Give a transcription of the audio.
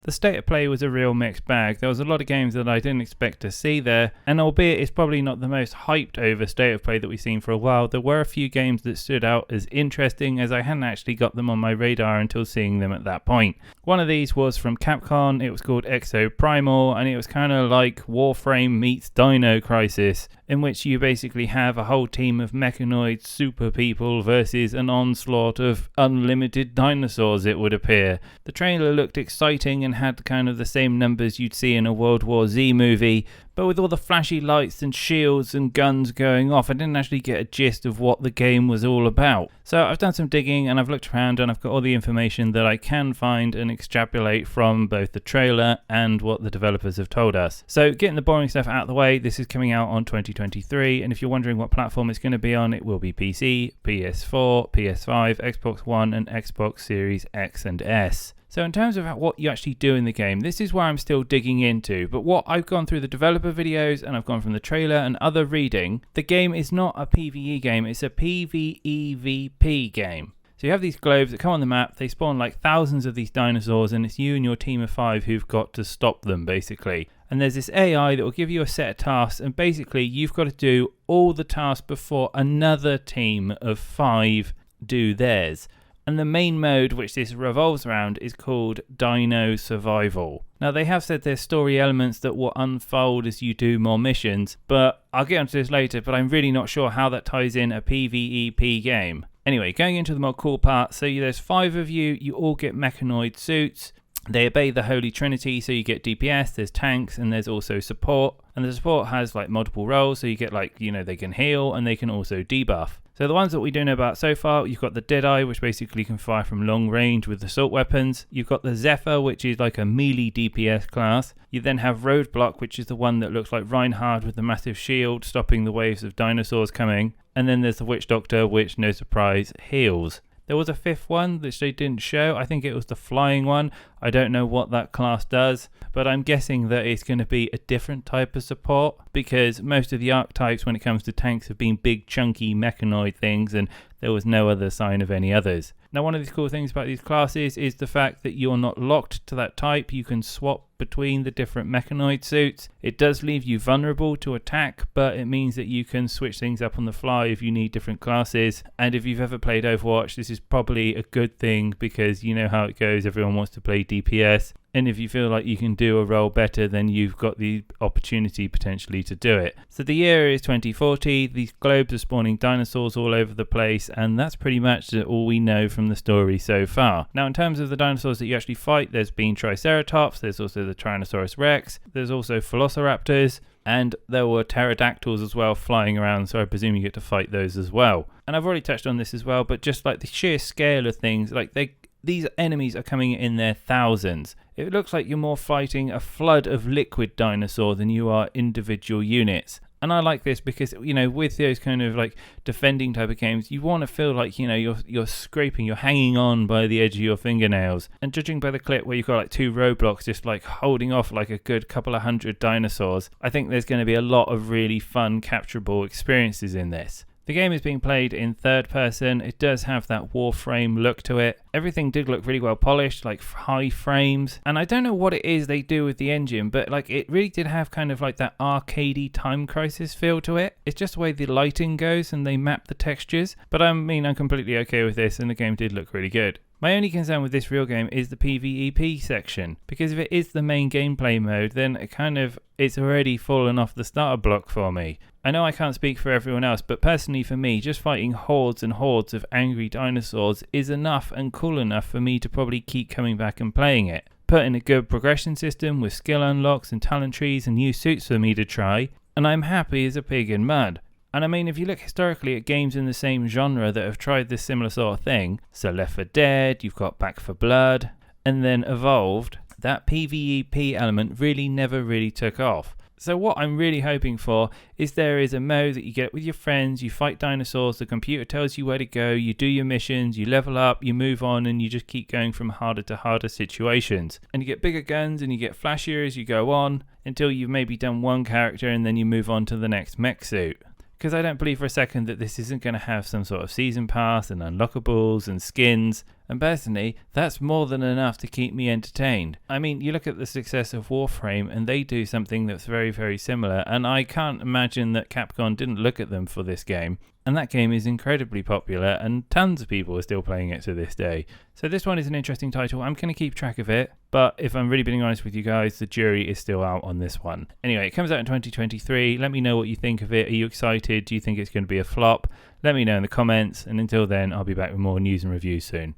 The state of play was a real mixed bag. There was a lot of games that I didn't expect to see there, and albeit it's probably not the most hyped over state of play that we've seen for a while, there were a few games that stood out as interesting, as I hadn't actually got them on my radar until seeing them at that point. One of these was from Capcom. It was called Exoprimal, and it was kind of like Warframe meets Dino Crisis, in which you basically have a whole team of mechanoid super people versus an onslaught of unlimited dinosaurs, it would appear. The trailer looked exciting and had kind of the same numbers you'd see in a World War Z movie, but with all the flashy lights and shields and guns going off, I didn't actually get a gist of what the game was all about. So I've done some digging and I've looked around and I've got all the information that I can find and extrapolate from both the trailer and what the developers have told us. So getting the boring stuff out of the way, this is coming out on 2023, and if you're wondering what platform it's going to be on, it will be PC, PS4, PS5, Xbox One and Xbox Series X and S. So in terms of what you actually do in the game, this is where I'm still digging into, but what I've gone through the developer videos and I've gone from the trailer and other reading, the game is not a PvE game, it's a pvpve game. So you have these globes that come on the map, they spawn like thousands of these dinosaurs, and it's you and your team of 5 who've got to stop them basically. And there's this AI that will give you a set of tasks, and basically you've got to do all the tasks before another team of 5 do theirs. And the main mode which this revolves around is called Dino Survival. Now they have said there's story elements that will unfold as you do more missions, but I'll get onto this later, but I'm really not sure how that ties in a PvEP game. Anyway, going into the more cool part, so there's 5 of you, you all get mechanoid suits. They obey the Holy Trinity, so you get DPS, there's tanks, and there's also support. And the support has like multiple roles, so you get like, they can heal and they can also debuff. So the ones that we do know about so far, you've got the Deadeye, which basically can fire from long range with assault weapons. You've got the Zephyr, which is like a melee DPS class. You then have Roadblock, which is the one that looks like Reinhard with the massive shield, stopping the waves of dinosaurs coming. And then there's the Witch Doctor, which, no surprise, heals. There was a 5th one which they didn't show. I think it was the flying one. I don't know what that class does, but I'm guessing that it's going to be a different type of support, because most of the archetypes when it comes to tanks have been big chunky mechanoid things, and there was no other sign of any others. Now one of the cool things about these classes is the fact that you're not locked to that type. You can swap between the different mechanoid suits. It does leave you vulnerable to attack, but it means that you can switch things up on the fly if you need different classes. And if you've ever played Overwatch, this is probably a good thing, because you know how it goes, everyone wants to play DPS. And if you feel like you can do a role better, then you've got the opportunity potentially to do it. So the year is 2040, these globes are spawning dinosaurs all over the place, and that's pretty much all we know from the story so far. Now in terms of the dinosaurs that you actually fight, there's been Triceratops, there's also the Tyrannosaurus Rex, there's also Velociraptors, and there were pterodactyls as well flying around, so I presume you get to fight those as well. And I've already touched on this as well, but just like the sheer scale of things, like these enemies are coming in their thousands. It looks like you're more fighting a flood of liquid dinosaur than you are individual units. And I like this because, with those kind of like defending type of games, you want to feel like, you're scraping, you're hanging on by the edge of your fingernails. And judging by the clip where you've got like 2 roadblocks just like holding off like a good couple of 100 dinosaurs, I think there's going to be a lot of really fun capturable experiences in this. The game is being played in third person. It does have that Warframe look to it. Everything did look really well polished, like high frames. And I don't know what it is they do with the engine, but like it really did have kind of like that arcadey Time Crisis feel to it. It's just the way the lighting goes and they map the textures. But I'm completely okay with this, and the game did look really good. My only concern with this real game is the PvEP section, because if it is the main gameplay mode, then it's already fallen off the starter block for me. I know I can't speak for everyone else, but personally for me, just fighting hordes and hordes of angry dinosaurs is enough and cool enough for me to probably keep coming back and playing it. Put in a good progression system with skill unlocks and talent trees and new suits for me to try, and I'm happy as a pig in mud. And if you look historically at games in the same genre that have tried this similar sort of thing, so Left 4 Dead, you've got Back 4 Blood, and then Evolved, that PvEP element never really took off. So what I'm really hoping for is there is a mode that you get with your friends, you fight dinosaurs, the computer tells you where to go, you do your missions, you level up, you move on, and you just keep going from harder to harder situations. And you get bigger guns and you get flashier as you go on, until you've maybe done one character and then you move on to the next mech suit. Because I don't believe for a second that this isn't going to have some sort of season pass and unlockables and skins. And personally, that's more than enough to keep me entertained. I mean, you look at the success of Warframe and they do something that's very, very similar, and I can't imagine that Capcom didn't look at them for this game. And that game is incredibly popular and tons of people are still playing it to this day. So this one is an interesting title. I'm going to keep track of it, but if I'm really being honest with you guys, the jury is still out on this one. Anyway, it comes out in 2023. Let me know what you think of it. Are you excited? Do you think it's going to be a flop? Let me know in the comments, and until then, I'll be back with more news and reviews soon.